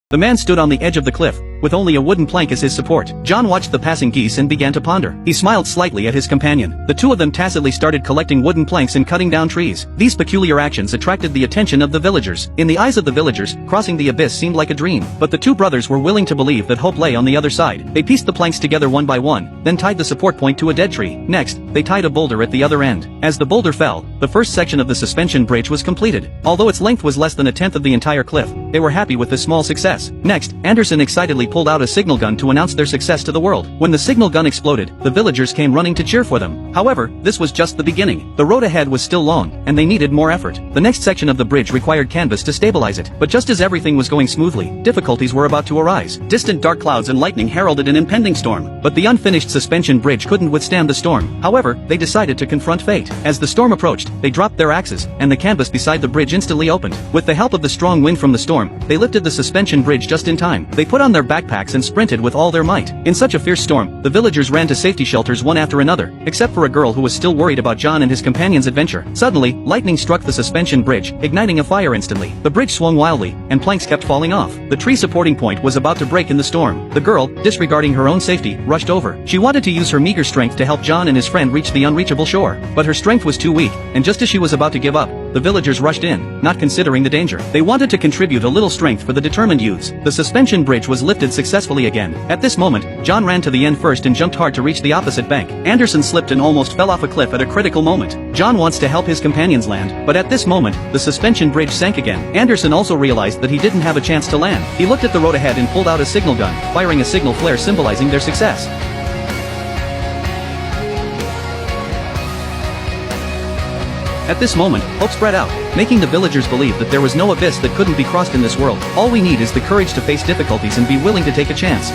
The man stood on the edge of the cliff, with only a wooden plank as his support. John watched the passing geese and began to ponder. He smiled slightly at his companion. The two of them tacitly started collecting wooden planks and cutting down trees. These peculiar actions attracted the attention of the villagers. In the eyes of the villagers, crossing the abyss seemed like a dream. But the two brothers were willing to believe that hope lay on the other side. They pieced the planks together one by one, then tied the support point to a dead tree. Next, they tied a boulder at the other end. As the boulder fell, the first section of the suspension bridge was completed. Although its length was less than a tenth of the entire cliff, they were happy with this small success. Next, Anderson excitedly pulled out a signal gun to announce their success to the world. When the signal gun exploded, the villagers came running to cheer for them. However, this was just the beginning. The road ahead was still long, and they needed more effort. The next section of the bridge required canvas to stabilize it. But just as everything was going smoothly, difficulties were about to arise. Distant dark clouds and lightning heralded an impending storm. But the unfinished suspension bridge couldn't withstand the storm. However, they decided to confront fate. As the storm approached, they dropped their axes, and the canvas beside the bridge instantly opened. With the help of the strong wind from the storm, they lifted the suspension bridge just in time. They put on their backpacks and sprinted with all their might. In such a fierce storm, the villagers ran to safety shelters one after another, except for a girl who was still worried about John and his companion's adventure. Suddenly, lightning struck the suspension bridge, igniting a fire instantly. The bridge swung wildly, and planks kept falling off. The tree supporting point was about to break in the storm. The girl, disregarding her own safety, rushed over. She wanted to use her meager strength to help John and his friend reach the unreachable shore. But her strength was too weak, and just as she was about to give up, the villagers rushed in, not considering the danger. They wanted to contribute a little strength for the determined youths. The suspension bridge was lifted successfully again. At this moment, John ran to the end first and jumped hard to reach the opposite bank. Anderson slipped and almost fell off a cliff at a critical moment. John wants to help his companions land, but at this moment, the suspension bridge sank again. Anderson also realized that he didn't have a chance to land. He looked at the road ahead and pulled out a signal gun, firing a signal flare symbolizing their success. At this moment, hope spread out, making the villagers believe that there was no abyss that couldn't be crossed in this world. All we need is the courage to face difficulties and be willing to take a chance.